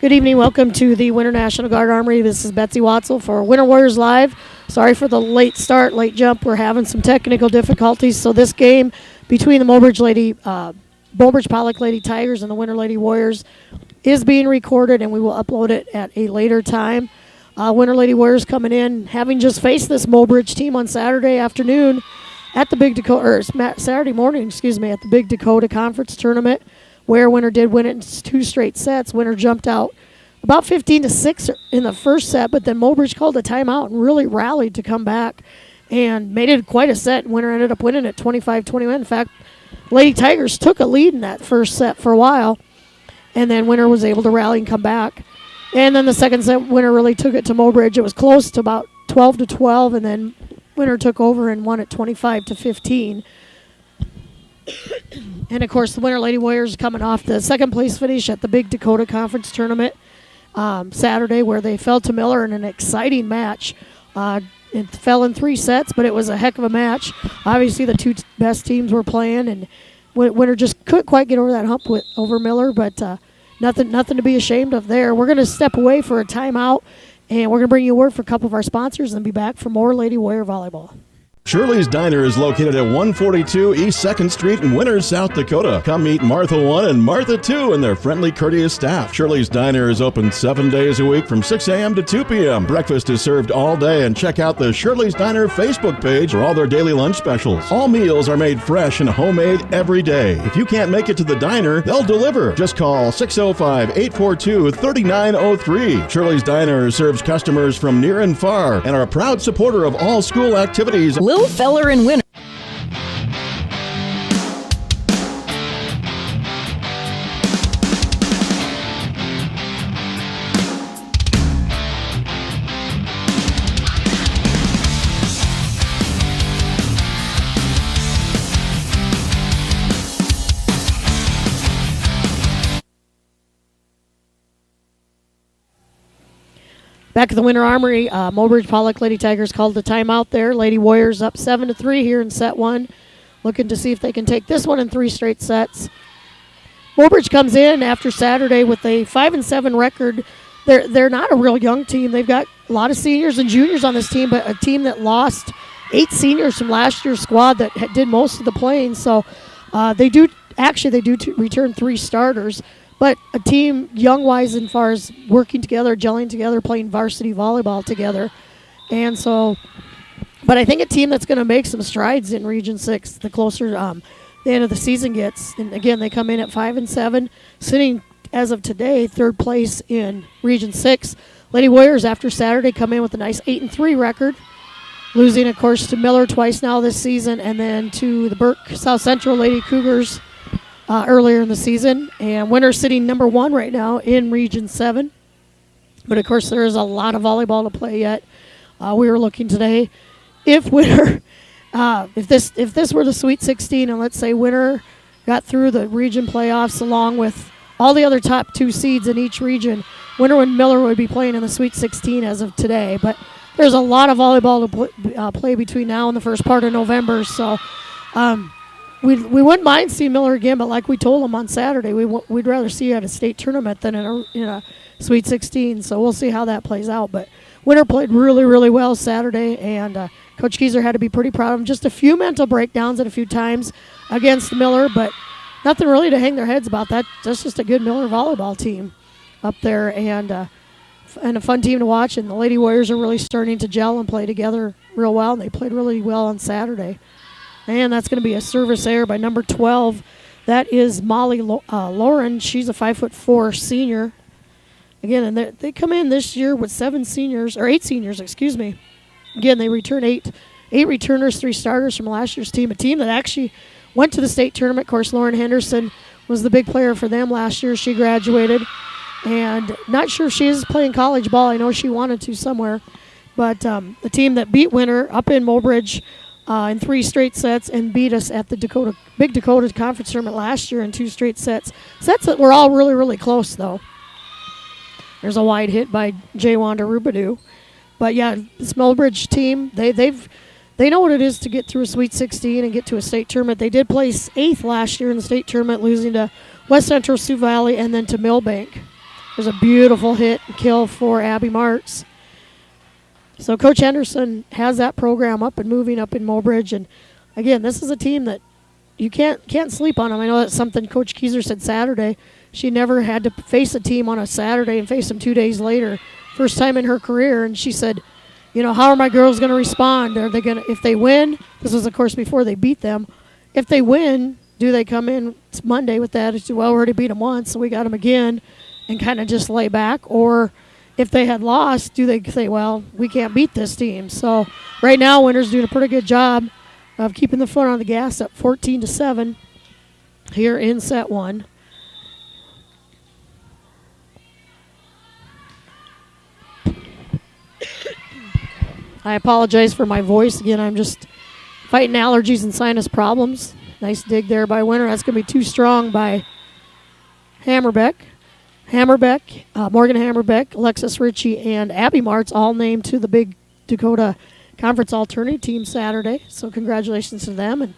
Good evening. Welcome to the Winter National Guard Armory. This is Betsy Watzel for Winter Warriors Live. Sorry for the late start, late jump. We're having some technical difficulties. So this game between the Mobridge Pollock Lady Tigers and the Winter Lady Warriors is being recorded, and we will upload it at a later time. Winter Lady Warriors coming in, having just faced this Mobridge team on Saturday afternoon at the Saturday morning, at the Big Dakota Conference Tournament, where Winter did win it in 2 straight sets. Winter jumped out about 15-6 in the first set, but then Mobridge called a timeout and really rallied to come back and made it quite a set. Winter ended up winning it 25-21. In fact, Lady Tigers took a lead in that first set for a while, and then Winter was able to rally and come back. And then the second set, Winter really took it to Mobridge. It was close to about 12-12, and then Winter took over and won it 25-15. And, of course, the Winter Lady Warriors coming off the second-place finish at the Big Dakota Conference Tournament Saturday, where they fell to Miller in an exciting match. It fell in 3 sets, but it was a heck of a match. Obviously, the 2 best teams were playing, and Winter just couldn't quite get over that hump over Miller, but nothing to be ashamed of there. We're going to step away for a timeout, and we're going to bring you a word for a couple of our sponsors and be back for more Lady Warrior Volleyball. Shirley's Diner is located at 142 East 2nd Street in Winters, South Dakota. Come meet Martha 1 and Martha 2 and their friendly, courteous staff. Shirley's Diner is open 7 days a week from 6 a.m. to 2 p.m. Breakfast is served all day, and check out the Shirley's Diner Facebook page for all their daily lunch specials. All meals are made fresh and homemade every day. If you can't make it to the diner, they'll deliver. Just call 605-842-3903. Shirley's Diner serves customers from near and far and are a proud supporter of all school activities. Lil Feller and Winter. Back at the Winter Armory, Mobridge Pollock Lady Tigers called the timeout there. Lady Warriors up 7-3 here in set 1, looking to see if they can take this one in 3 straight sets. Mobridge comes in after Saturday with a 5-7 record. They're not a real young team. They've got a lot of seniors and juniors on this team, but a team that lost 8 seniors from last year's squad that did most of the playing. So they do return 3 starters. But a team young-wise as far as working together, gelling together, playing varsity volleyball together. And so, but I think a team that's going to make some strides in Region 6 the closer the end of the season gets. And again, they come in at 5-7, sitting as of today 3rd place in Region 6. Lady Warriors after Saturday come in with a nice 8-3 record, losing, of course, to Miller twice now this season, and then to the Burke South Central Lady Cougars earlier in the season. And Winter sitting number 1 right now in Region 7. But, of course, there is a lot of volleyball to play yet. We were looking today. If Winter, if this were the Sweet 16, and let's say Winter got through the region playoffs along with all the other top 2 seeds in each region, Winter and Miller would be playing in the Sweet 16 as of today. But there's a lot of volleyball to play between now and the first part of November. So, we wouldn't mind seeing Miller again, but like we told them on Saturday, we'd rather see you at a state tournament than in a Sweet 16. So we'll see how that plays out. But Winter played really, really well Saturday, and Coach Kieser had to be pretty proud of him. Just a few mental breakdowns at a few times against Miller, but nothing really to hang their heads about. That's just a good Miller volleyball team up there, and a fun team to watch. And the Lady Warriors are really starting to gel and play together real well, and they played really well on Saturday. And that's going to be a service error by number 12. That is Molly Lauren. She's a 5'4" senior. Again, and they come in this year with 8 seniors, Again, they return 8 returners, 3 starters from last year's team. A team that actually went to the state tournament. Of course, Lauren Henderson was the big player for them last year. She graduated. And not sure if she is playing college ball. I know she wanted to somewhere. But the team that beat Winter up in Mobridge in 3 straight sets and beat us at the Big Dakota Conference Tournament last year in 2 straight sets. Sets that were all really, really close, though. There's a wide hit by Jaywanda Rubadu. But, yeah, this Mobridge team, they know what it is to get through a Sweet 16 and get to a state tournament. They did place 8th last year in the state tournament, losing to West Central, Sioux Valley, and then to Millbank. There's a beautiful hit and kill for Abby Martz. So Coach Henderson has that program up and moving up in Mobridge. And, again, this is a team that you can't sleep on them. I know that's something Coach Kieser said Saturday. She never had to face a team on a Saturday and face them 2 days later. First time in her career. And she said, you know, how are my girls going to respond? Are they going to, if they win, this was, of course, before they beat them. If they win, do they come in Monday with that attitude, well, we already beat them once, so we got them again, and kind of just lay back? Or if they had lost, do they say, well, we can't beat this team? So right now, Winter's doing a pretty good job of keeping the foot on the gas up 14-7 here in set one. I apologize for my voice. Again, I'm just fighting allergies and sinus problems. Nice dig there by Winter. That's going to be too strong by Hammerbeck. Morgan Hammerbeck, Alexis Ritchie, and Abby Martz all named to the Big Dakota Conference Alternate Team Saturday. So congratulations to them. And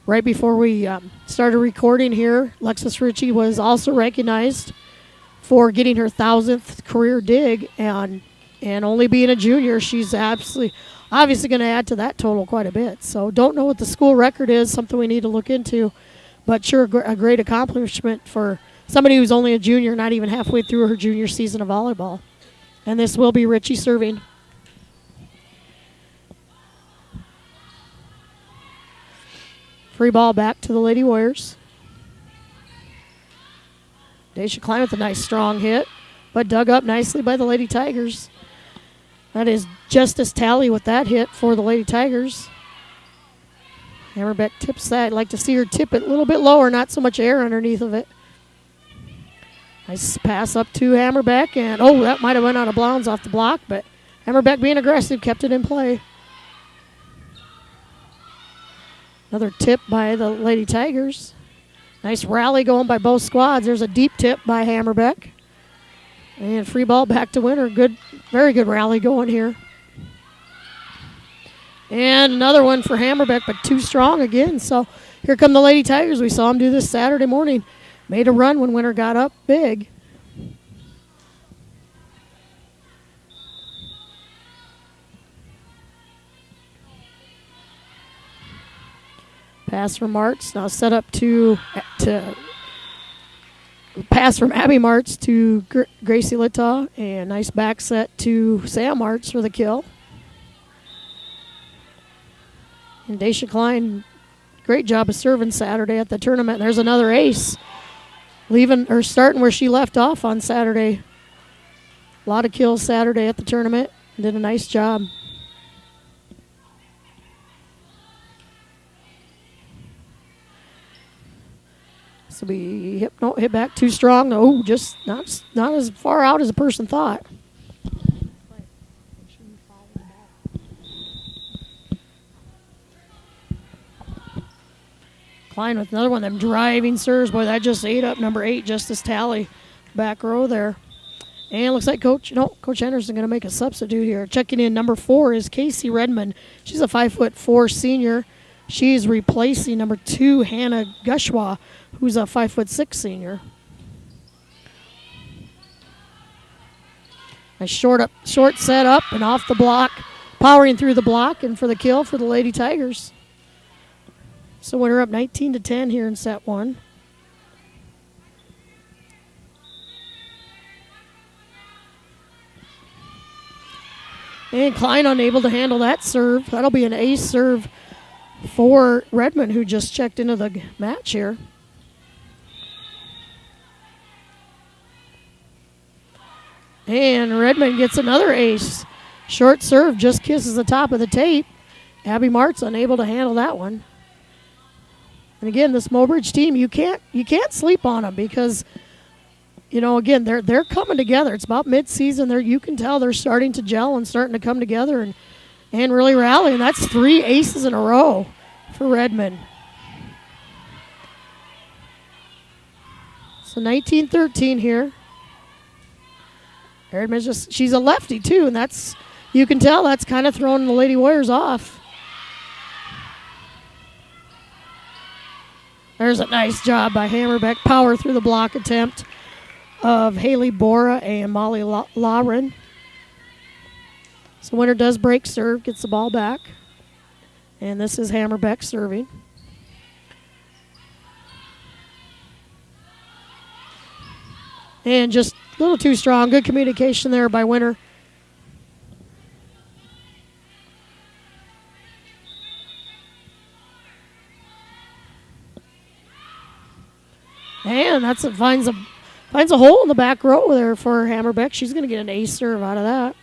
right before we started recording here, Alexis Ritchie was also recognized for getting her 1,000th career dig, and only being a junior, she's obviously going to add to that total quite a bit. So don't know what the school record is, something we need to look into, but sure a great accomplishment for somebody who's only a junior, not even halfway through her junior season of volleyball. And this will be Ritchie serving. Free ball back to the Lady Warriors. Daisha Klein with a nice strong hit, but dug up nicely by the Lady Tigers. That is Justice Talley with that hit for the Lady Tigers. Hammerbeck tips that. I'd like to see her tip it a little bit lower, not so much air underneath of it. Nice pass up to Hammerbeck, and that might have went out of bounds off the block, but Hammerbeck being aggressive kept it in play. Another tip by the Lady Tigers. Nice rally going by both squads. There's a deep tip by Hammerbeck. And free ball back to Winter. Good, very good rally going here. And another one for Hammerbeck, but too strong again. So here come the Lady Tigers. We saw them do this Saturday morning. Made a run when Winter got up big. Pass from Martz. Now set up to pass from Abby Martz to Gracie Littaw, and nice back set to Sam Martz for the kill. And Daisha Klein, great job of serving Saturday at the tournament. There's another ace, starting where she left off on Saturday. A lot of kills Saturday at the tournament. Did a nice job. So we hit back too strong. Oh, just not as far out as a person thought. Klein with another one of them driving serves. Boy, that just ate up number 8, Justice Talley, back row there. And it looks like Coach Henderson going to make a substitute here. Checking in number 4 is Casey Redmond. She's a 5'4" senior. She's replacing number 2, Hannah Gushwa, who's a 5'6" senior. A short set up and off the block, powering through the block, and for the kill for the Lady Tigers. So Winter up 19-10 here in set 1. And Klein unable to handle that serve. That'll be an ace serve for Redmond, who just checked into the match here. And Redmond gets another ace. Short serve just kisses the top of the tape. Abby Martz unable to handle that one. And again, this Mobridge team, you can't sleep on them because, again, they're coming together. It's about mid-season. You can tell they're starting to gel and starting to come together and really rally. And that's 3 aces in a row for Redmond. So 19-13 here. Redmond's she's a lefty too, and you can tell that's kind of throwing the Lady Warriors off. There's a nice job by Hammerbeck. Power through the block attempt. of Haley Bora and Molly Lauren. So winner does break serve, gets the ball back. And this is Hammerbeck serving. And just a little too strong. Good communication there by winner. And finds a hole in the back row there for Hammerbeck. She's going to get an ace serve out of that.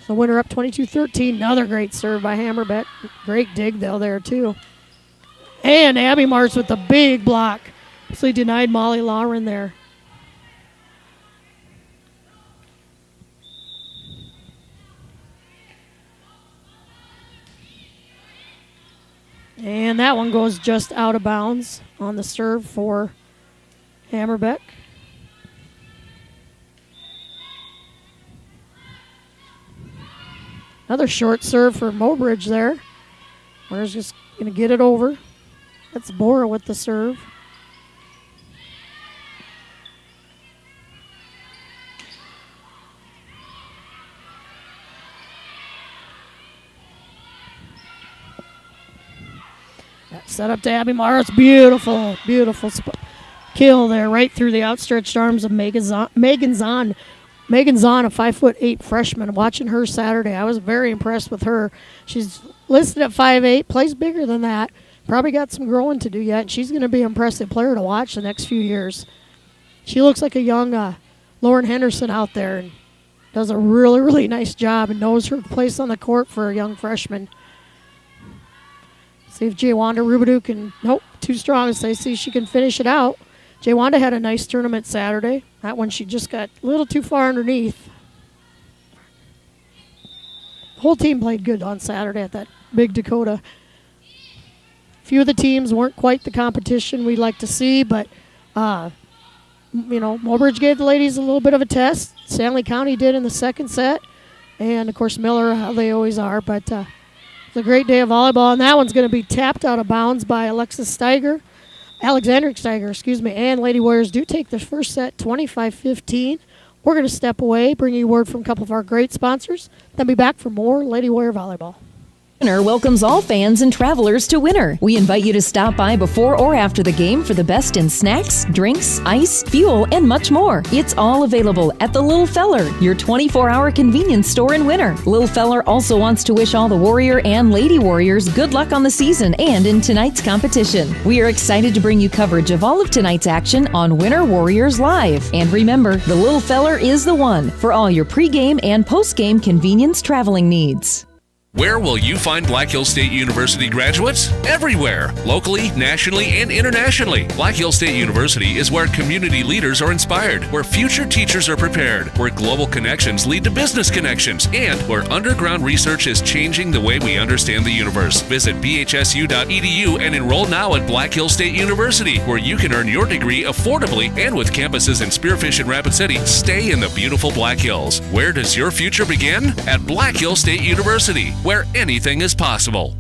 So winner up 22-13. Another great serve by Hammerbeck. Great dig though there too. And Abby Mars with the big block. So he denied Molly Lauren there. And that one goes just out of bounds on the serve for Hammerbeck. Another short serve for Mobridge there. Winner's just going to get it over. That's Bora with the serve. Set up to Abby Morris. Beautiful, beautiful kill there right through the outstretched arms of Megan Zahn. Megan Zahn, a 5'8" freshman. Watching her Saturday, I was very impressed with her. She's listed at 5'8", plays bigger than that. Probably got some growing to do yet. She's going to be an impressive player to watch the next few years. She looks like a young Lauren Henderson out there and does a really, really nice job and knows her place on the court for a young freshman. See if Jaywanda Rubidoux can, nope, too strong. So they see she can finish it out. Jaywanda had a nice tournament Saturday. That one she just got a little too far underneath. The whole team played good on Saturday at that Big Dakota. Few of the teams weren't quite the competition we'd like to see, but, Mobridge gave the ladies a little bit of a test. Stanley County did in the second set. And, of course, Miller, how they always are, but... It's a great day of volleyball, and that one's going to be tapped out of bounds by Alexandra Steiger, and Lady Warriors do take the first set 25-15. We're going to step away, bring you word from a couple of our great sponsors, then be back for more Lady Warrior Volleyball. Winner welcomes all fans and travelers to Winner. We invite you to stop by before or after the game for the best in snacks, drinks, ice, fuel, and much more. It's all available at the Little Feller, your 24-hour convenience store in Winner. Little Feller also wants to wish all the Warrior and Lady Warriors good luck on the season and in tonight's competition. We are excited to bring you coverage of all of tonight's action on Winter Warriors Live. And remember, the Little Feller is the one for all your pregame and postgame convenience traveling needs. Where will you find Black Hills State University graduates? Everywhere, locally, nationally, and internationally. Black Hills State University is where community leaders are inspired, where future teachers are prepared, where global connections lead to business connections, and where underground research is changing the way we understand the universe. Visit bhsu.edu and enroll now at Black Hills State University, where you can earn your degree affordably and with campuses in Spearfish and Rapid City. Stay in the beautiful Black Hills. Where does your future begin? At Black Hills State University, where anything is possible.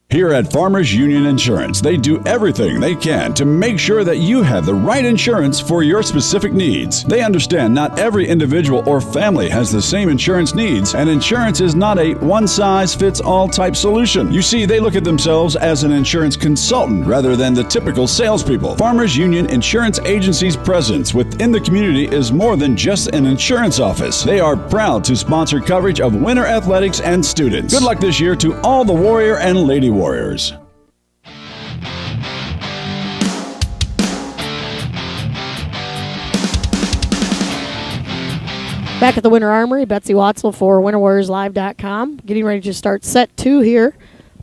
Here at Farmers Union Insurance, they do everything they can to make sure that you have the right insurance for your specific needs. They understand not every individual or family has the same insurance needs, and insurance is not a one-size-fits-all type solution. You see, they look at themselves as an insurance consultant rather than the typical salespeople. Farmers Union Insurance Agency's presence within the community is more than just an insurance office. They are proud to sponsor coverage of winter athletics and students. Good luck this year to all the Warrior and Lady Warriors. Back at the Winter Armory, Betsy Watzel for WinterWarriorsLive.com. Getting ready to start set 2 here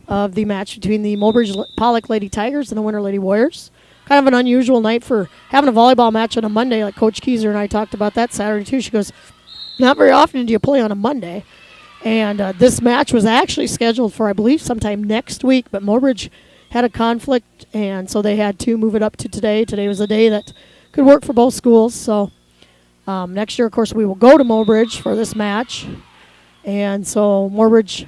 of the match between the Mobridge Pollock Lady Tigers and the Winter Lady Warriors. Kind of an unusual night for having a volleyball match on a Monday, like Coach Keyser and I talked about that Saturday too. She goes, not very often do you play on a Monday. And this match was actually scheduled for, I believe, sometime next week, but Mobridge had a conflict, and so they had to move it up to today. Today was a day that could work for both schools. So next year, of course, we will go to Mobridge for this match. And so Mobridge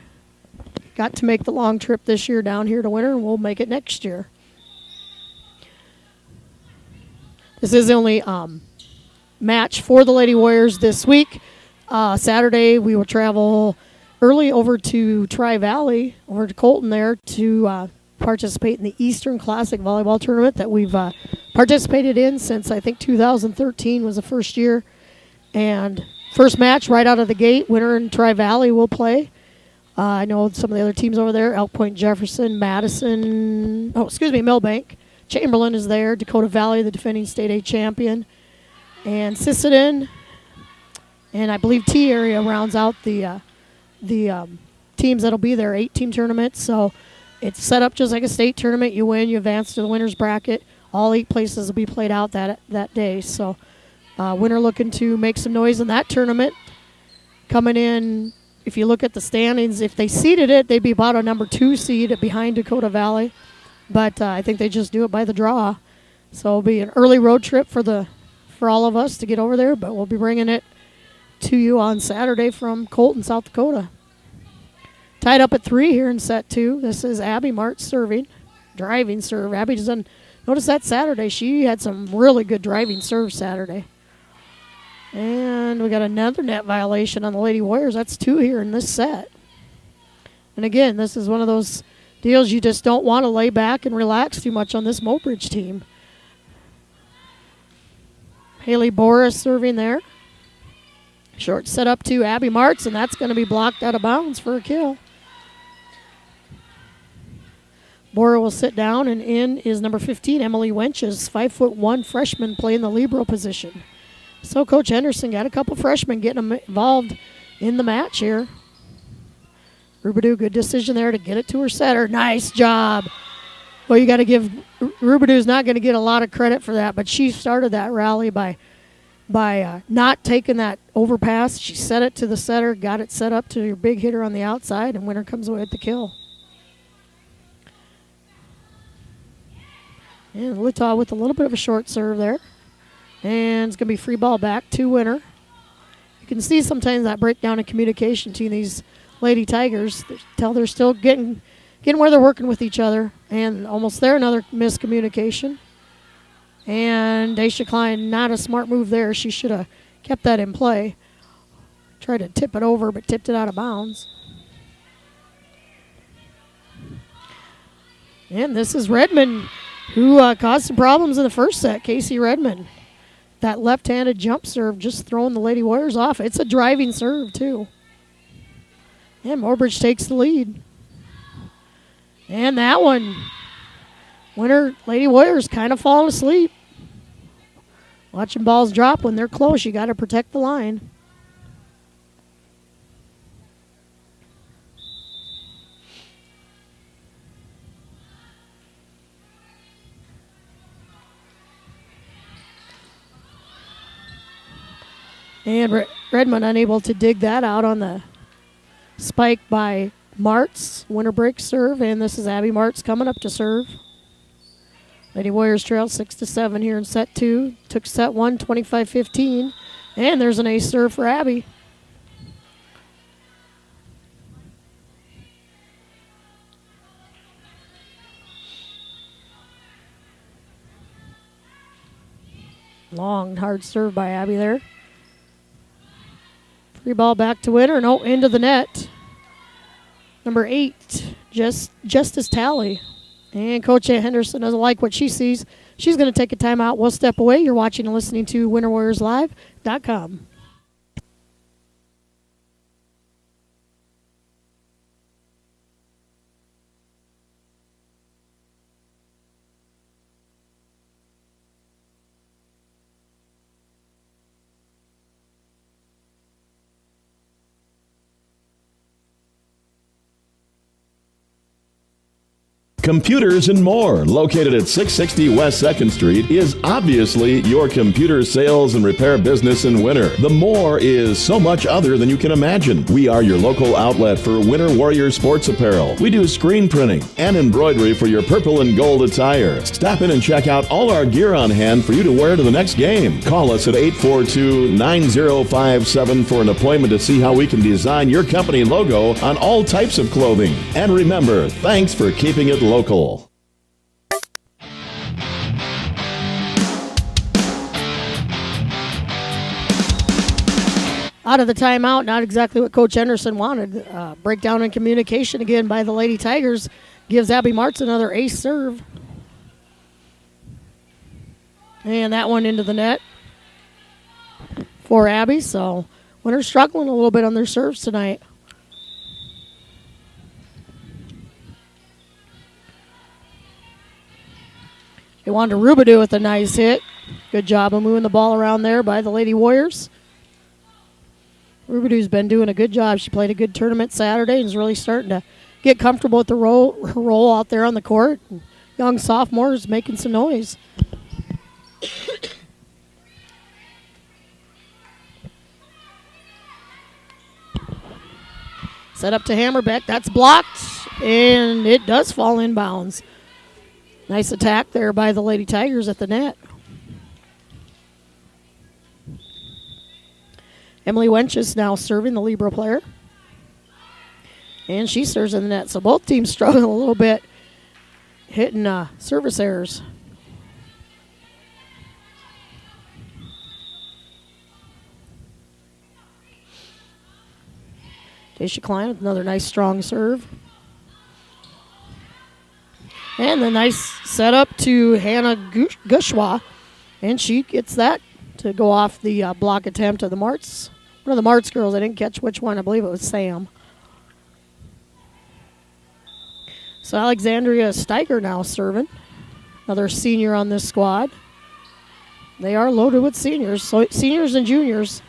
got to make the long trip this year down here to Winter, and we'll make it next year. This is the only match for the Lady Warriors this week. Saturday, we will travel early over to Tri-Valley, over to Colton there, to participate in the Eastern Classic Volleyball Tournament that we've participated in since, I think, 2013 was the first year. And first match right out of the gate, Winter and Tri-Valley will play. I know some of the other teams over there, Elk Point Jefferson, Millbank. Chamberlain is there, Dakota Valley, the defending state A champion, and Sisseton, and I believe T area rounds out the teams that'll be there, 8-team tournament. So it's set up just like a state tournament. You win, you advance to the winner's bracket. All 8 places will be played out that day. So Winter looking to make some noise in that tournament. Coming in, if you look at the standings, if they seeded it, they'd be about a number 2 seed behind Dakota Valley. But I think they just do it by the draw. So it'll be an early road trip for all of us to get over there, but we'll be bringing it to you on Saturday from Colton, South Dakota. Tied up at 3 here in set 2. This is Abby Martz serving, driving serve. Abby doesn't notice that Saturday. She had some really good driving serve Saturday. And we got another net violation on the Lady Warriors. That's 2 here in this set. And again, this is one of those deals you just don't want to lay back and relax too much on this Mobridge team. Haley Boris serving there. Short set up to Abby Martz, and that's going to be blocked out of bounds for a kill. Bora will sit down, and in is number 15, Emily Wenches, 5'1" freshman playing the libero position. So Coach Henderson got a couple freshmen getting them involved in the match here. Rubidou, good decision there to get it to her setter. Nice job. Well, you got to give Rubidou's not going to get a lot of credit for that, but she started that rally by not taking that overpass. She set it to the setter, got it set up to your big hitter on the outside, and Winter comes away with the kill. And Lutaw with a little bit of a short serve there. And it's going to be free ball back to Winter. You can see sometimes that breakdown in communication between these Lady Tigers. They're still getting where they're working with each other. And almost there, another miscommunication. And Daisha Klein, not a smart move there. She should have kept that in play. Tried to tip it over, but tipped it out of bounds. And this is Redmond, who caused some problems in the first set. Casey Redmond. That left-handed jump serve just throwing the Lady Warriors off. It's a driving serve, too. And Mobridge takes the lead. And that one, Winter Lady Warriors kind of falling asleep. Watching balls drop when they're close. You got to protect the line. And Redmond unable to dig that out on the spike by Martz. Winter break serve, and this is Abby Martz coming up to serve. Lady Warriors trail 6-7 here in set 2. Took set 1, 25-15. And there's an ace serve for Abby. Long, hard serve by Abby there. Free ball back to Winter, and into the net. Number 8, Justice Talley. And Coach Henderson doesn't like what she sees. She's going to take a timeout. We'll step away. You're watching and listening to WinterWarriorsLive.com. computers, and more. Located at 660 West 2nd Street is obviously your computer sales and repair business in Winter. The more is so much other than you can imagine. We are your local outlet for Winter Warrior sports apparel. We do screen printing and embroidery for your purple and gold attire. Stop in and check out all our gear on hand for you to wear to the next game. Call us at 842-9057 for an appointment to see how we can design your company logo on all types of clothing. And remember, thanks for keeping it local. Out of the timeout, not exactly what Coach Henderson wanted. Breakdown in communication again by the Lady Tigers gives Abby Martz another ace serve. And that one into the net for Abby. So Winter's struggling a little bit on their serves tonight. They wanted to Rubidoo with a nice hit. Good job of moving the ball around there by the Lady Warriors. Rubidoo's been doing a good job. She played a good tournament Saturday and is really starting to get comfortable with her role out there on the court. And young sophomore is making some noise. Set up to Hammerbeck. That's blocked, and it does fall in bounds. Nice attack there by the Lady Tigers at the net. Emily Wench is now serving, the Libero player. And she serves in the net. So both teams struggling a little bit, hitting service errors. Daisha Klein with another nice strong serve. And the nice setup to Hannah Gushwa. And she gets that to go off the block attempt of the Martz. One of the Martz girls. I didn't catch which one. I believe it was Sam. So Alexandria Steiger now serving. Another senior on this squad. They are loaded with seniors. So seniors and juniors.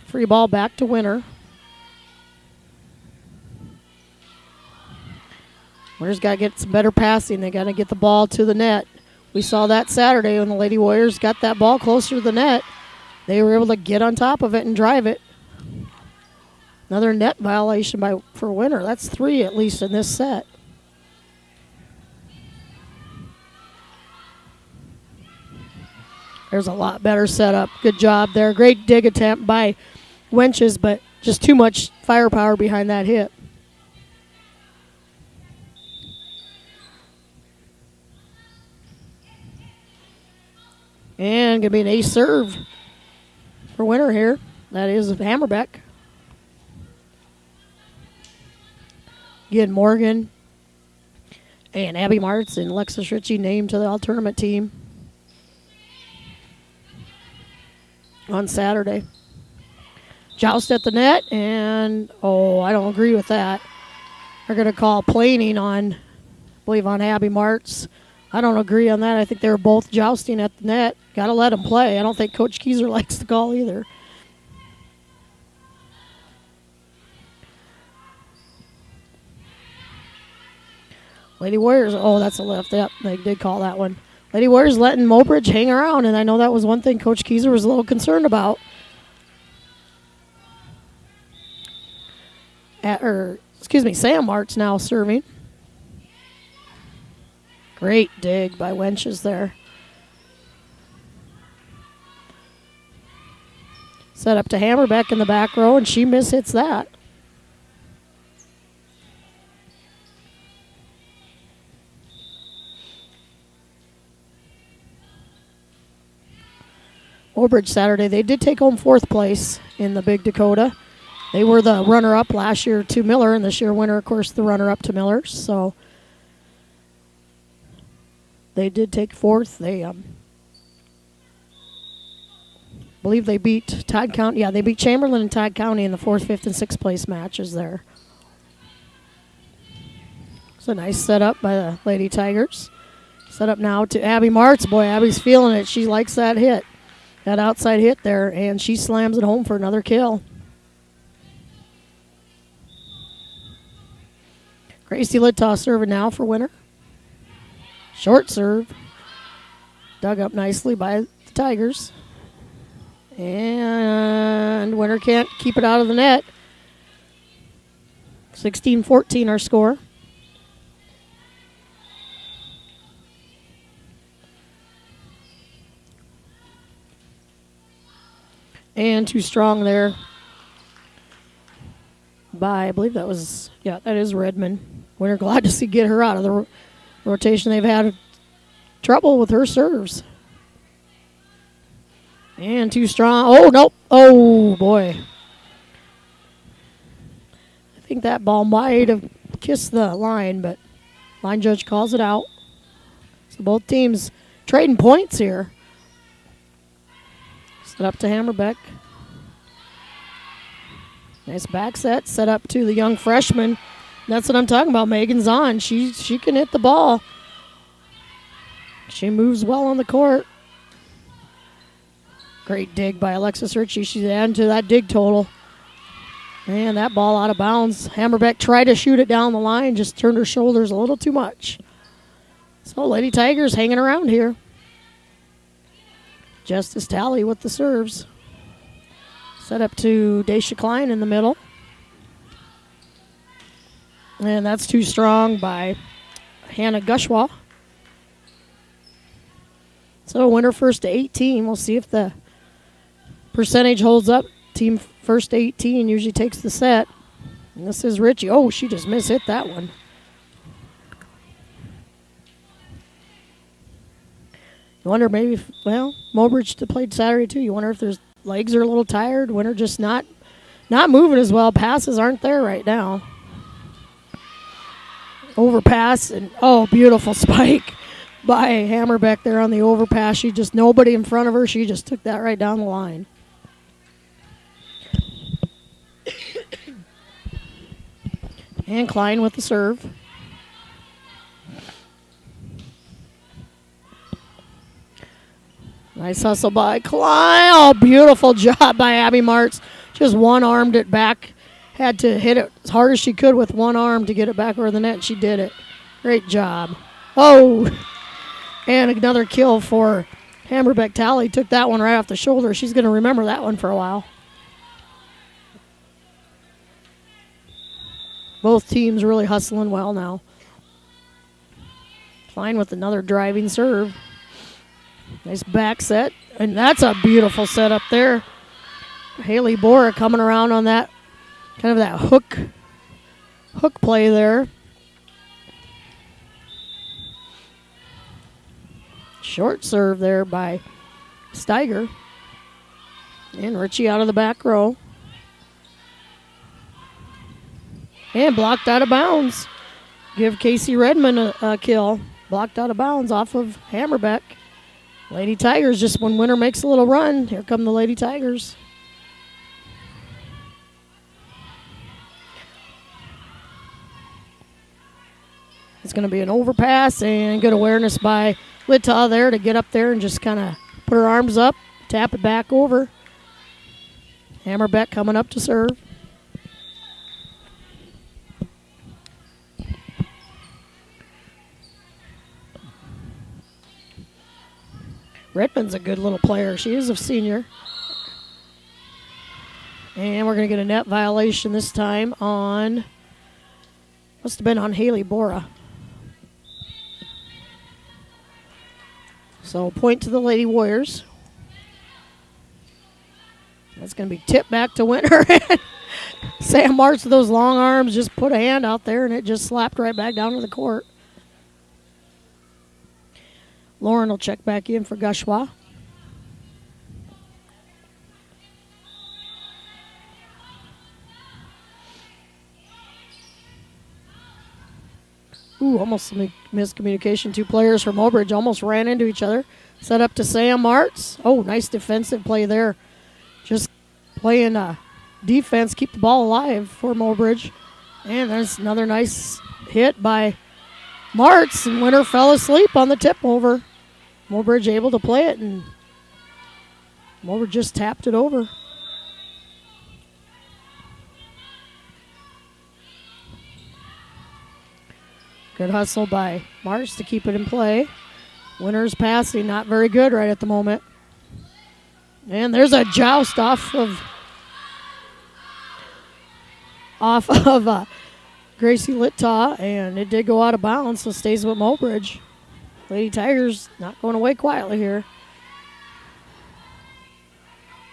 Free ball back to Winter. Winter's got to get some better passing. They got to get the ball to the net. We saw that Saturday when the Lady Warriors got that ball closer to the net. They were able to get on top of it and drive it. Another net violation for Winter. That's 3 at least in this set. There's a lot better setup. Good job there. Great dig attempt by Wenches, but just too much firepower behind that hit. And going to be an ace serve for Winter here. That is Hammerbeck. Again, Morgan and Abby Martz and Alexis Ritchie named to the all-tournament team on Saturday. Joust at the net, and, I don't agree with that. They're going to call planing on, I believe, on Abby Martz. I don't agree on that. I think they were both jousting at the net. Got to let them play. I don't think Coach Kieser likes the call either. Lady Warriors, that's a lift. Yep, they did call that one. Lady Warriors letting Mobridge hang around, and I know that was one thing Coach Kieser was a little concerned about. Sam Martz now serving. Great dig by Wenches there. Set up to Hammerbeck in the back row, and she mishits that. Mobridge Saturday, they did take home 4th place in the Big Dakota. They were the runner-up last year to Miller, and this year Winter, of course, the runner-up to Miller. So they did take 4th. They believe they beat Todd County. Yeah, they beat Chamberlain and Todd County in the 4th, 5th, and 6th place matches there. It's a nice setup by the Lady Tigers. Set up now to Abby Martz. Boy, Abby's feeling it. She likes that hit. That outside hit there, and she slams it home for another kill. Gracie Littaw serving now for Winter. Short serve. Dug up nicely by the Tigers. And Winter can't keep it out of the net. 16-14 our score. And too strong there by, I believe that was, that is Redmond. Winter glad to see get her out of the rotation. They've had trouble with her serves. And too strong. Oh, nope. Oh, boy. I think that ball might have kissed the line, but line judge calls it out. So both teams trading points here. Set up to Hammerbeck. Nice back set up to the young freshman. That's what I'm talking about. Megan Zahn. She can hit the ball. She moves well on the court. Great dig by Alexis Ritchie. She's adding to that dig total. And that ball out of bounds. Hammerbeck tried to shoot it down the line, just turned her shoulders a little too much. So Lady Tigers hanging around here. Justice Talley with the serves. Set up to Daisha Klein in the middle. And that's too strong by Hannah Gushwa. So Winter first to 18. We'll see if the percentage holds up. Team first to 18 usually takes the set. And this is Ritchie. Oh, she just mishit that one. You wonder maybe, Mobridge played Saturday too. You wonder if their legs are a little tired. Winter just not moving as well. Passes aren't there right now. Overpass and beautiful spike by Hammerbeck there on the overpass. She just nobody in front of her. She just took that right down the line. And Klein with the serve. Nice hustle by Klein. Oh, beautiful job by Abby Martz. Just one-armed it back. Had to hit it as hard as she could with one arm to get it back over the net. She did it. Great job. Oh, and another kill for Hammerbeck. Talley took that one right off the shoulder. She's going to remember that one for a while. Both teams really hustling well now. Klein with another driving serve. Nice back set. And that's a beautiful set up there. Haley Bora coming around on that, kind of that hook play there. Short serve there by Steiger. And Ritchie out of the back row. And blocked out of bounds. Give Casey Redmond a kill. Blocked out of bounds off of Hammerbeck. Lady Tigers, just when Winter makes a little run, here come the Lady Tigers. It's going to be an overpass and good awareness by Littaw there to get up there and just kind of put her arms up, tap it back over. Hammerbeck coming up to serve. Redmond's a good little player. She is a senior. And we're going to get a net violation this time on, must have been on Haley Bora. So point to the Lady Warriors. That's going to be tipped back to Winter. Sam Martz with those long arms just put a hand out there and it just slapped right back down to the court. Lauren will check back in for Gushwa. Ooh, almost some miscommunication. Two players from Mobridge almost ran into each other. Set up to Sam Martz. Oh, nice defensive play there. Just playing defense, keep the ball alive for Mobridge. And there's another nice hit by Martz, and Winter fell asleep on the tip over. Mobridge able to play it, and Mobridge just tapped it over. Good hustle by Marsh to keep it in play. Winner's passing, not very good right at the moment. And there's a joust off of Gracie Littaw, and it did go out of bounds, so stays with Mobridge. Lady Tigers not going away quietly here.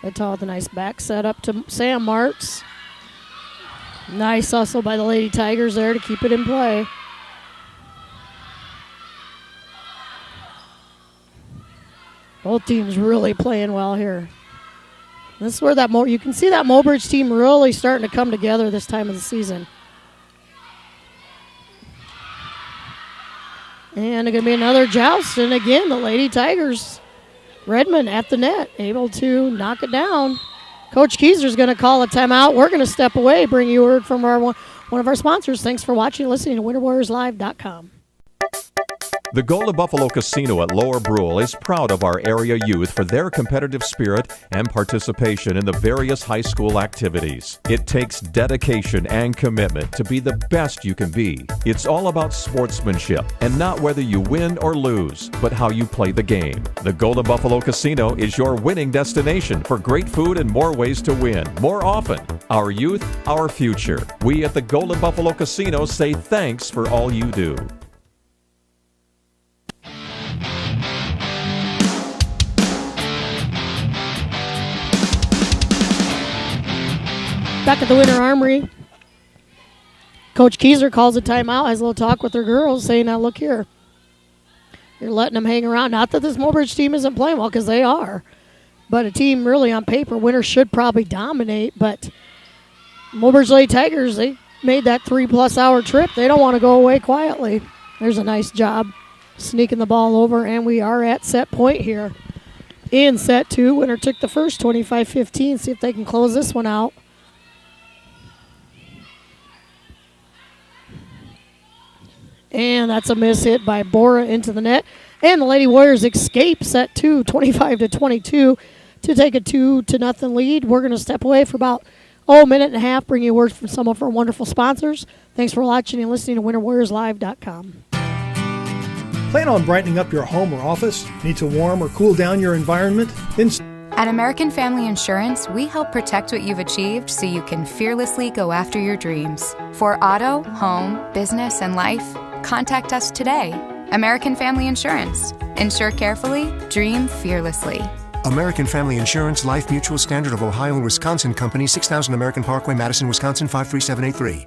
Littaw with a nice back set up to Sam Martz. Nice hustle by the Lady Tigers there to keep it in play. Both teams really playing well here. This is where you can see that Mobridge team really starting to come together this time of the season. And it's going to be another joust. And again, the Lady Tigers, Redmond at the net, able to knock it down. Coach Keyser's going to call a timeout. We're going to step away, bring you word from one of our sponsors. Thanks for watching and listening to WinterWarriorsLive.com. The Golden Buffalo Casino at Lower Brule is proud of our area youth for their competitive spirit and participation in the various high school activities. It takes dedication and commitment to be the best you can be. It's all about sportsmanship and not whether you win or lose, but how you play the game. The Golden Buffalo Casino is your winning destination for great food and more ways to win more often. Our youth, our future. We at the Golden Buffalo Casino say thanks for all you do. Back at the Winter Armory, Coach Keyser calls a timeout, has a little talk with her girls, saying, now look here, you're letting them hang around. Not that this Mobridge team isn't playing well, because they are, but a team really on paper, Winter should probably dominate, but Mobridge Lady Tigers, they made that 3+ hour trip. They don't want to go away quietly. There's a nice job sneaking the ball over, and we are at set point here. In set 2, Winter took the first 25-15. See if they can close this one out. And that's a miss hit by Bora into the net. And the Lady Warriors escape set 2, 25-22 to take a 2-0 lead. We're going to step away for about a minute and a half, bring you words from some of our wonderful sponsors. Thanks for watching and listening to WinterWarriorsLive.com. Plan on brightening up your home or office? Need to warm or cool down your environment? Then At American Family Insurance, we help protect what you've achieved so you can fearlessly go after your dreams. For auto, home, business, and life, contact us today. American Family Insurance. Insure carefully, dream fearlessly. American Family Insurance, Life Mutual, Standard of Ohio and Wisconsin Company, 6000 American Parkway, Madison, Wisconsin, 53783.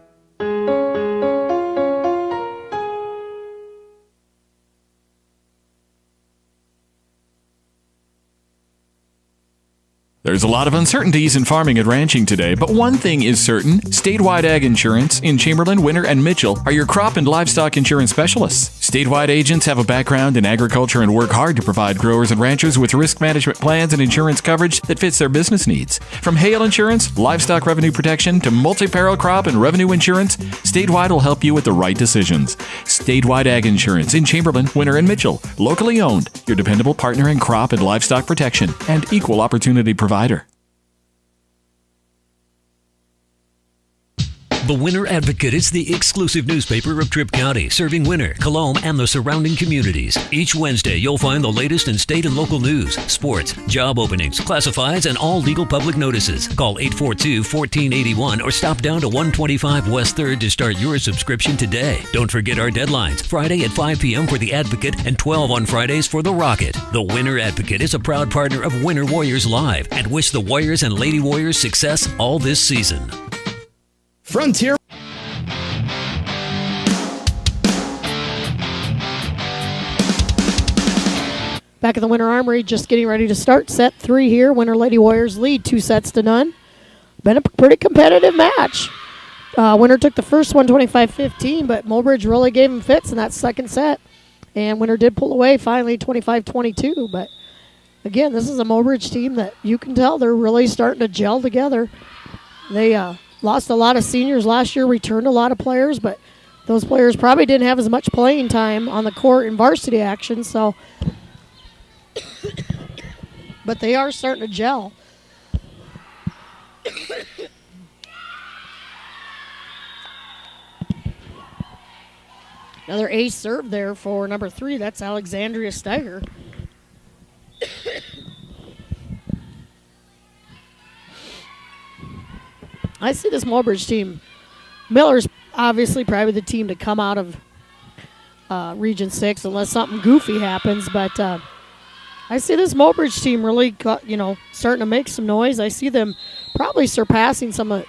There's a lot of uncertainties in farming and ranching today, but one thing is certain. Statewide Ag Insurance in Chamberlain, Winter, and Mitchell are your crop and livestock insurance specialists. Statewide agents have a background in agriculture and work hard to provide growers and ranchers with risk management plans and insurance coverage that fits their business needs. From hail insurance, livestock revenue protection, to multi-peril crop and revenue insurance, Statewide will help you with the right decisions. Statewide Ag Insurance in Chamberlain, Winter, and Mitchell. Locally owned, your dependable partner in crop and livestock protection and equal opportunity provider. The Winter Advocate is the exclusive newspaper of Tripp County, serving Winter, Colome, and the surrounding communities. Each Wednesday, you'll find the latest in state and local news, sports, job openings, classifieds, and all legal public notices. Call 842-1481 or stop down to 125 West 3rd to start your subscription today. Don't forget our deadlines, Friday at 5 p.m. for The Advocate and 12 on Fridays for The Rocket. The Winter Advocate is a proud partner of Winter Warriors Live and wish the Warriors and Lady Warriors success all this season. Frontier. Back at the Winter Armory, just getting ready to start set 3 here. Winter Lady Warriors lead 2-0. Been a pretty competitive match. Winter took the first one 25-15, but Mobridge really gave them fits in that second set. And Winter did pull away finally 25-22. But again, this is a Mobridge team that you can tell they're really starting to gel together. They lost a lot of seniors last year, returned a lot of players, but those players probably didn't have as much playing time on the court in varsity action, so but they are starting to gel. Another ace serve there for number 3. That's Alexandria Steiger. I see this Mobridge team. Miller's obviously probably the team to come out of Region 6 unless something goofy happens. But I see this Mobridge team really, starting to make some noise. I see them probably surpassing some,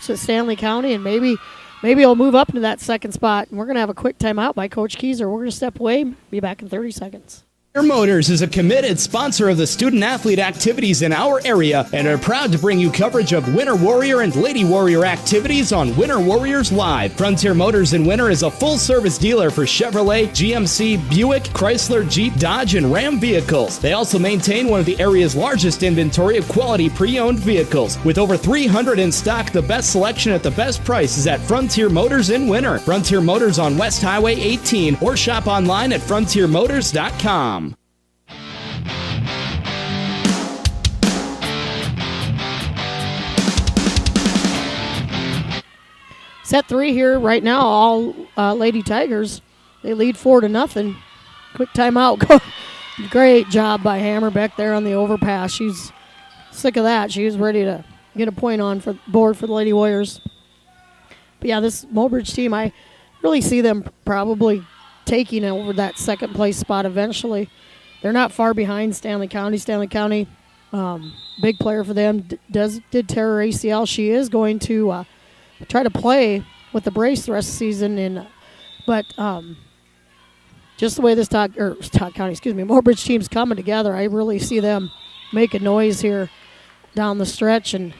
Stanley County, and maybe they'll move up into that second spot. And we're going to have a quick timeout by Coach Keyser. We're going to step away, be back in 30 seconds. Motors is a committed sponsor of the student-athlete activities in our area and are proud to bring you coverage of Winter Warrior and Lady Warrior activities on Winter Warriors Live. Frontier Motors in Winter is a full-service dealer for Chevrolet, GMC, Buick, Chrysler, Jeep, Dodge, and Ram vehicles. They also maintain one of the area's largest inventory of quality pre-owned vehicles. With over 300 in stock, the best selection at the best price is at Frontier Motors in Winter. Frontier Motors on West Highway 18 or shop online at frontiermotors.com. Set 3 here right now, all Lady Tigers. They lead 4-0. Quick timeout. Great job by Hammerbeck there on the overpass. She's sick of that. She was ready to get a point on for board for the Lady Warriors. But yeah, this Mobridge team, I really see them probably taking over that second place spot eventually. They're not far behind Stanley County. Stanley County, big player for them, did tear her ACL. She is going to try to play with the brace the rest of the season, but just the way this Mobridge team's coming together, I really see them making noise here down the stretch, and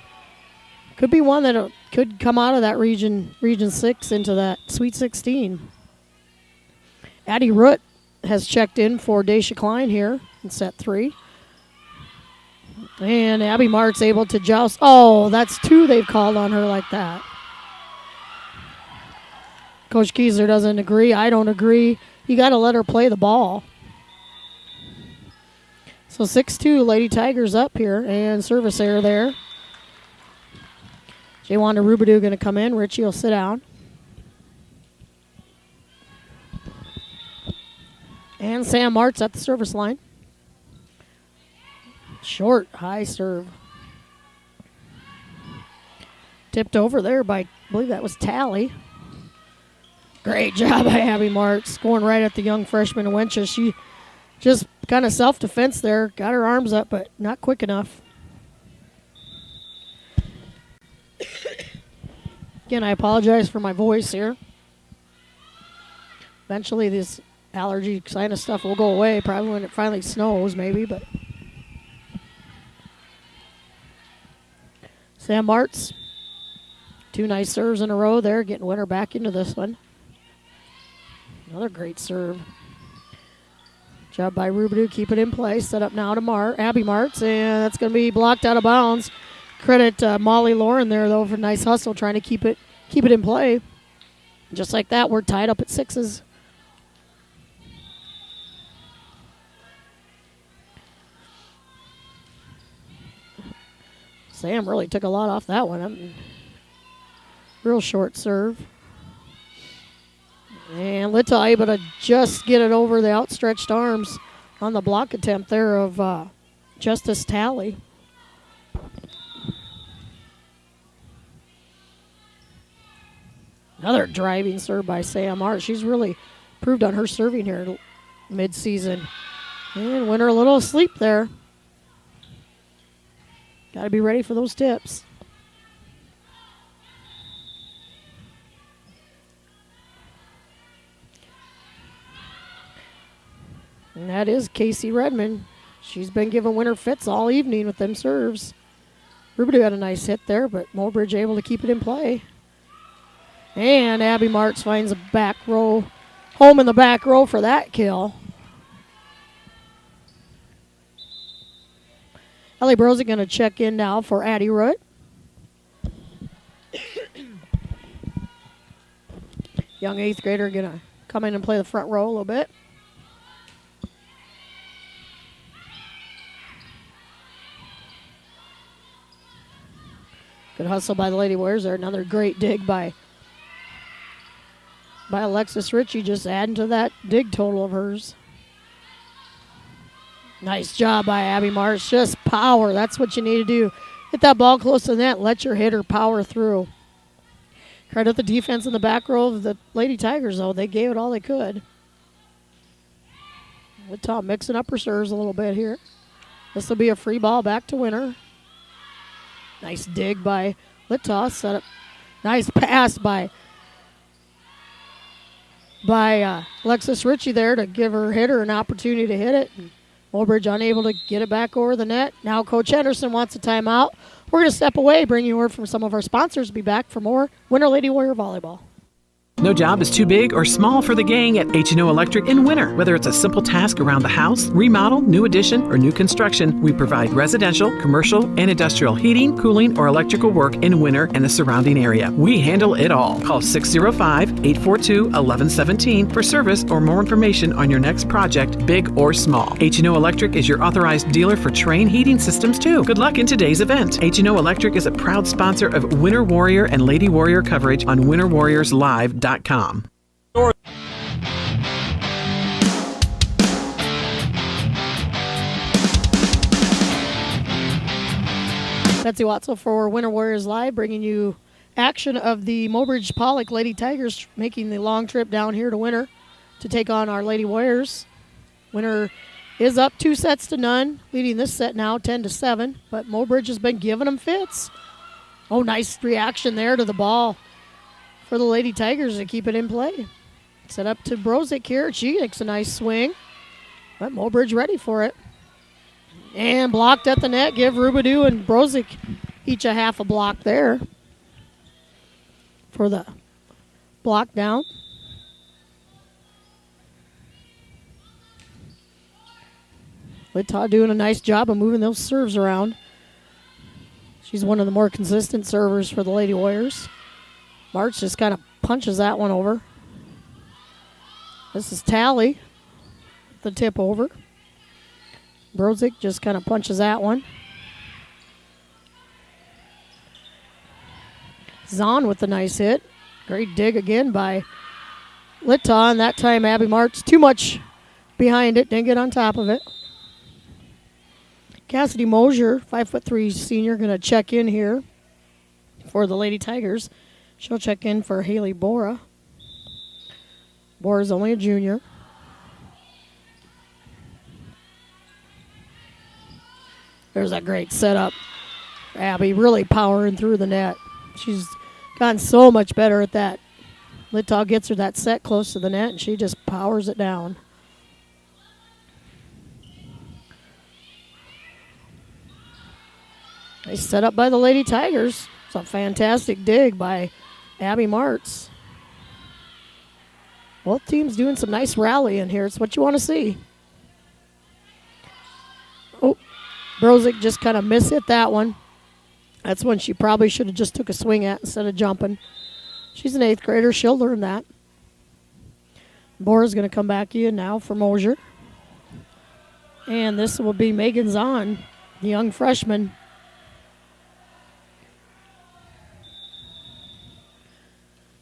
could be one that could come out of that Region 6 into that Sweet 16. Addie Root has checked in for Daisha Klein here in set 3. And Abby Mart's able to joust. Oh, that's 2 they've called on her like that. Coach Keyser doesn't agree. I don't agree. You got to let her play the ball. So 6-2, Lady Tigers up here, and service error there. Jaywanda Rubidoo going to come in. Richie will sit down. And Sam Mart's at the service line. Short, high serve. Tipped over there by, I believe that was Tally. Great job by Abby Martz, scoring right at the young freshman in Winchester. She just kind of self-defense there, got her arms up, but not quick enough. Again, I apologize for my voice here. Eventually this allergy sinus stuff will go away, probably when it finally snows maybe, but Sam Martz, 2 nice serves in a row there, getting winner back into this one. Another great serve. Job by Rubidoo, keep it in place. Set up now to Abby Martz, and that's going to be blocked out of bounds. Credit Molly Lauren there, though, for a nice hustle, trying to keep it in play. Just like that, we're tied up at 6s. Sam really took a lot off that one. Real short serve. And Little able to just get it over the outstretched arms on the block attempt there of Justice Talley. Another driving serve by Sam Hart. She's really improved on her serving here mid-season. And Winter a little asleep there. Got to be ready for those tips. And that is Casey Redmond. She's been giving Winter fits all evening with them serves. Rubidoo had a nice hit there, but Mobridge able to keep it in play. And Abby Martz finds a back row, home in the back row for that kill. Ellie Brosick going to check in now for Addie Root. Young 8th grader going to come in and play the front row a little bit. Good hustle by the Lady Warriors there. Another great dig by by Alexis Ritchie, just adding to that dig total of hers. Nice job by Abby March. Just power. That's what you need to do. Hit that ball close to the net. Let your hitter power through. Credit the defense in the back row of the Lady Tigers, though. They gave it all they could. With Tom mixing up her serves a little bit here. This will be a free ball back to Winter. Nice dig by Littau. Set up. Nice pass by Alexis Ritchie there to give her hitter an opportunity to hit it. And Mobridge unable to get it back over the net. Now Coach Henderson wants a timeout. We're going to step away, bring you word from some of our sponsors. Be back for more Winter Lady Warrior Volleyball. No job is too big or small for the gang at H&O Electric in Winter. Whether it's a simple task around the house, remodel, new addition, or new construction, we provide residential, commercial, and industrial heating, cooling, or electrical work in Winter and the surrounding area. We handle it all. Call 605-842-1117 for service or more information on your next project, big or small. H&O Electric is your authorized dealer for Trane heating systems, too. Good luck in today's event. H&O Electric is a proud sponsor of Winter Warrior and Lady Warrior coverage on WinterWarriorsLive.com. Betsy Watzel for Winter Warriors Live, bringing you action of the Mobridge Pollock Lady Tigers making the long trip down here to Winter to take on our Lady Warriors. Winter is up 2-0, leading this set now 10-7, but Mobridge has been giving them fits. Oh, nice reaction there to the ball for the Lady Tigers to keep it in play. Set up to Brozick here. She makes a nice swing, but Mobridge ready for it. And blocked at the net. Give Rubidou and Brozick each a half a block there for the block down. Littau doing a nice job of moving those serves around. She's one of the more consistent servers for the Lady Warriors. March just kind of punches that one over. This is Tally. The tip over. Brozick just kind of punches that one. Zahn with the nice hit. Great dig again by Littau, and that time Abby March too much behind it, didn't get on top of it. Cassidy Mosier, 5'3" senior, going to check in here for the Lady Tigers. She'll check in for Haley Bora. Bora's only a junior. There's a great setup. Abby really powering through the net. She's gotten so much better at that. Littau gets her that set close to the net, and she just powers it down. Nice setup by the Lady Tigers. It's a fantastic dig by Abby Martz. Both teams doing some nice rallying here. It's what you want to see. Oh, Brozick just kind of mishit that one. That's one she probably should have just took a swing at instead of jumping. She's an 8th grader. She'll learn that. Bora's going to come back in now for Mosier. And this will be Megan Zahn, the young freshman.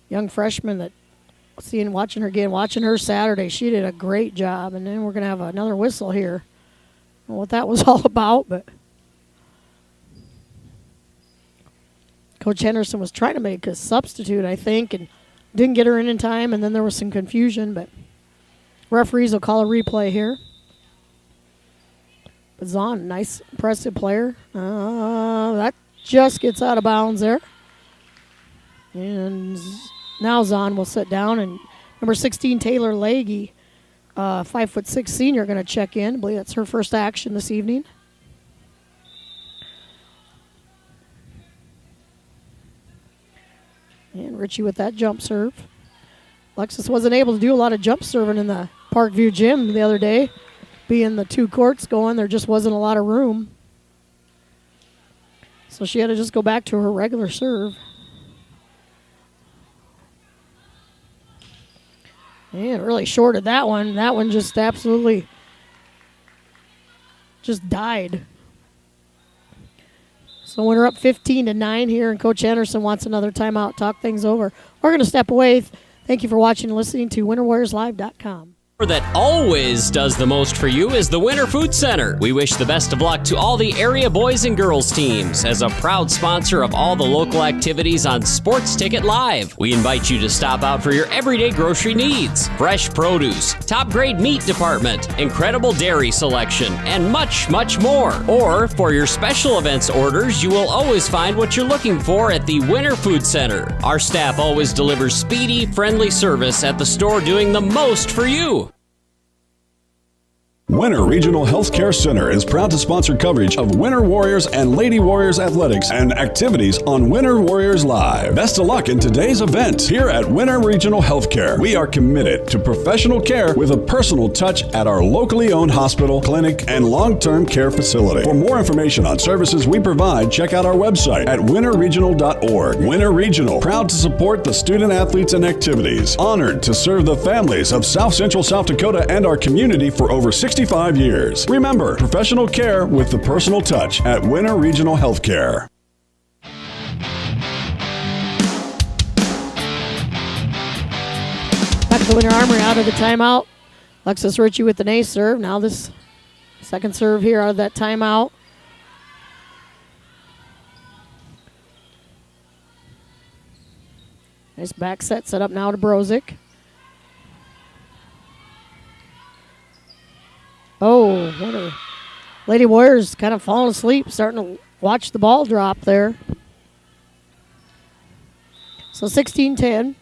Young freshman that watching her Saturday. She did a great job. And then we're going to have another whistle here. I don't know what that was all about, but Coach Henderson was trying to make a substitute, I think, and didn't get her in time, and then there was some confusion, but referees will call a replay here. But Zahn, nice, impressive player. That just gets out of bounds there. And now Zahn will sit down, and number 16, Taylor Leahy, 5'6" senior, going to check in. I believe that's her first action this evening. And Ritchie with that jump serve. Alexis wasn't able to do a lot of jump serving in the Parkview gym the other day. Being the 2 courts going, there just wasn't a lot of room. So she had to just go back to her regular serve. And really shorted that one. That one just absolutely just died. So we're up 15-9 here, and Coach Anderson wants another timeout. Talk things over. We're going to step away. Thank you for watching and listening to WinterWarriorsLive.com. That always does the most for you is the Winter Food Center. We wish the best of luck to all the area boys and girls teams. As a proud sponsor of all the local activities on Sports Ticket Live, we invite you to stop out for your everyday grocery needs. Fresh produce, top grade meat department, incredible dairy selection, and much, much more. Or for your special events orders, you will always find what you're looking for at the Winter Food Center. Our staff always delivers speedy, friendly service at the store, doing the most for you. Winter Regional Healthcare Center is proud to sponsor coverage of Winter Warriors and Lady Warriors athletics and activities on Winter Warriors Live. Best of luck in today's event. Here at Winter Regional Healthcare, we are committed to professional care with a personal touch at our locally owned hospital, clinic, and long-term care facility. For more information on services we provide, check out our website at winterregional.org. Winter Regional, proud to support the student athletes and activities. Honored to serve the families of South Central South Dakota and our community for over 65 years. Remember, professional care with the personal touch at Winter Regional Healthcare. Back to the Winter Armory out of the timeout. Alexis Ritchie with an ace serve. Now this second serve here out of that timeout. Nice back set up now to Brozick. Oh, what a Lady Warriors kind of falling asleep, starting to watch the ball drop there. So 16-10.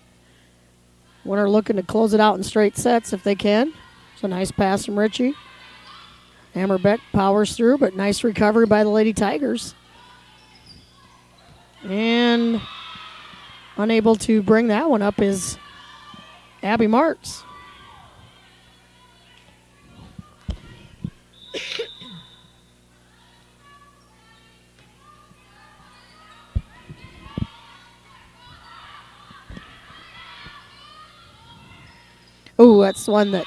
Winter looking to close it out in straight sets if they can. It's a nice pass from Ritchie. Hammerbeck powers through, but nice recovery by the Lady Tigers. And unable to bring that one up is Abby Martz. Oh, that's one that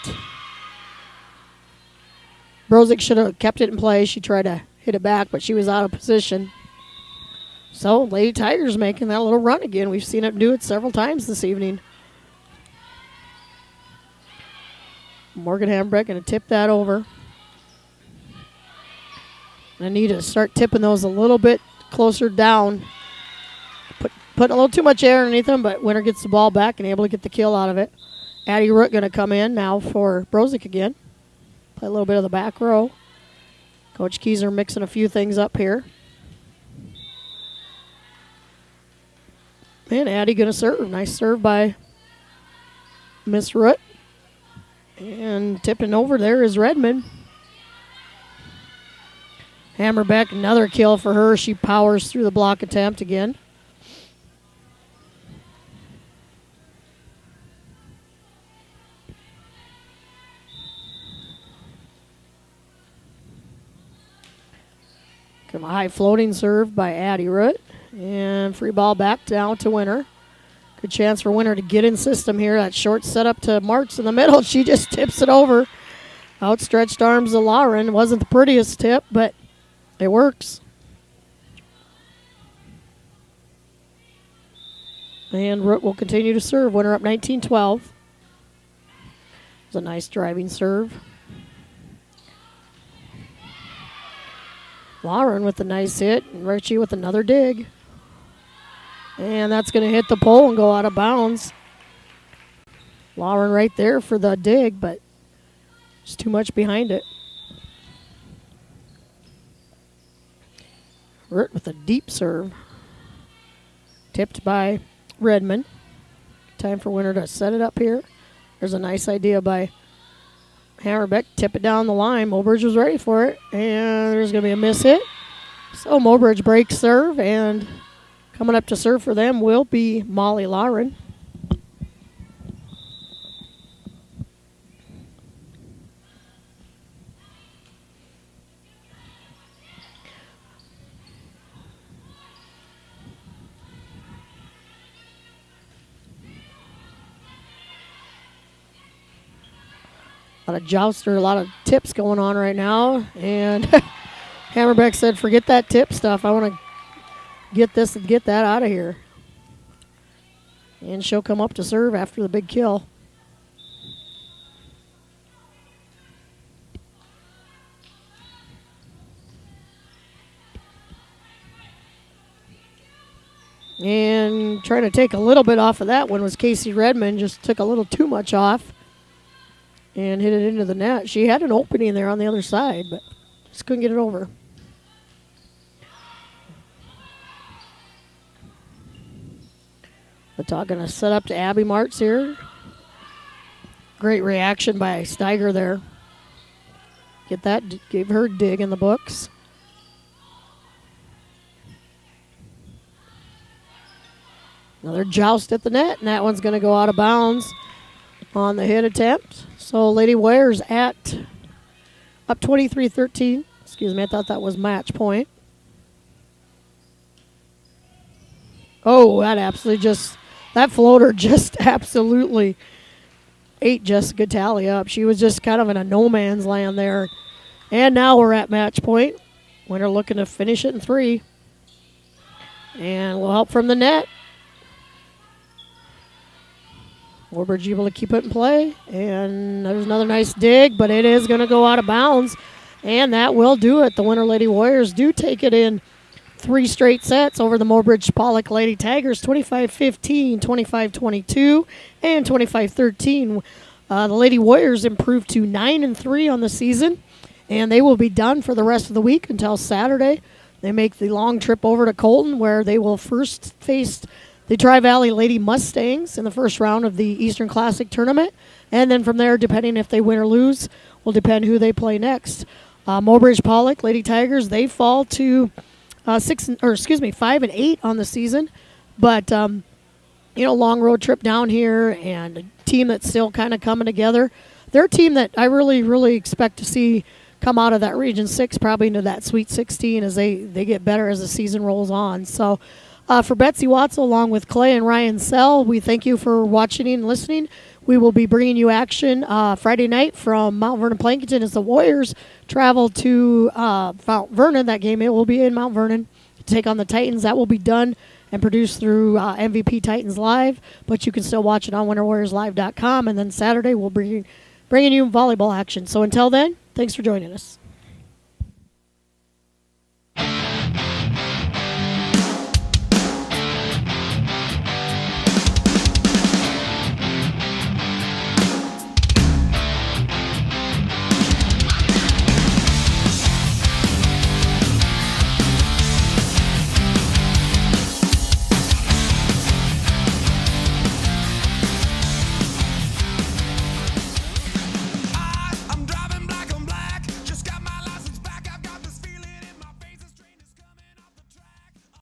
Brozick should have kept it in play. She tried to hit it back, but she was out of position. So, Lady Tigers making that little run again. We've seen it do it several times this evening. Morgan Hambrick going to tip that over. I need to start tipping those a little bit closer down. Put a little too much air underneath them, but Winter gets the ball back and able to get the kill out of it. Addie Root going to come in now for Brozick again. Play a little bit of the back row. Coach Keyser mixing a few things up here. And Addie going to serve. Nice serve by Miss Root. And tipping over there is Redmond. Hammerbeck, another kill for her. She powers through the block attempt again. A high floating serve by Addie Root. And free ball back down to Winter. Good chance for Winter to get in system here. That short setup to Martz in the middle. She just tips it over. Outstretched arms of Lauren. Wasn't the prettiest tip, but it works. And Root will continue to serve. Winter up 19-12. It's a nice driving serve. Lauren with a nice hit, and Ritchie with another dig. And that's going to hit the pole and go out of bounds. Lauren right there for the dig, but just too much behind it. Root with a deep serve. Tipped by Redmond. Time for Winter to set it up here. There's a nice idea by Hammerbeck. Tip it down the line. Mobridge was ready for it. And there's going to be a miss hit. So Mobridge breaks serve. And coming up to serve for them will be Molly Lauren. A lot of jouster, a lot of tips going on right now. And Hammerbeck said, forget that tip stuff. I want to get this and get that out of here. And she'll come up to serve after the big kill. And trying to take a little bit off of that one was Casey Redmond. Just took a little too much off and hit it into the net. She had an opening there on the other side, but just couldn't get it over. The talk going to set up to Abby Martz here. Great reaction by Steiger there. Get that, gave her a dig in the books. Another joust at the net, and that one's going to go out of bounds on the hit attempt. So Lady Warriors at up 23-13. Excuse me, I thought that was match point. Oh, that floater just absolutely ate Jessica Talley up. She was just kind of in a no man's land there. And now we're at match point. Winner looking to finish it in 3. And we'll help from the net. Mobridge able to keep it in play. And there's another nice dig, but it is going to go out of bounds. And that will do it. The Winter Lady Warriors do take it in 3 straight sets over the Mobridge Pollock Lady Tigers, 25-15, 25-22, and 25-13. The Lady Warriors improved to 9-3 on the season, and they will be done for the rest of the week until Saturday. They make the long trip over to Colton, where they will first face the Tri-Valley Lady Mustangs in the first round of the Eastern Classic Tournament. And then from there, depending if they win or lose, will depend who they play next. Mobridge Pollock Lady Tigers, they fall to 5-8 on the season. But, long road trip down here and a team that's still kind of coming together. They're a team that I really, really expect to see come out of that Region 6, probably into that Sweet 16 as they get better as the season rolls on. So, for Betsy Watzel, along with Clay and Ryan Sell, we thank you for watching and listening. We will be bringing you action Friday night from Mount Vernon-Plankinton as the Warriors travel to Mount Vernon. That game, it will be in Mount Vernon to take on the Titans. That will be done and produced through MVP Titans Live, but you can still watch it on winterwarriorslive.com. And then Saturday, we'll be bringing you volleyball action. So until then, thanks for joining us.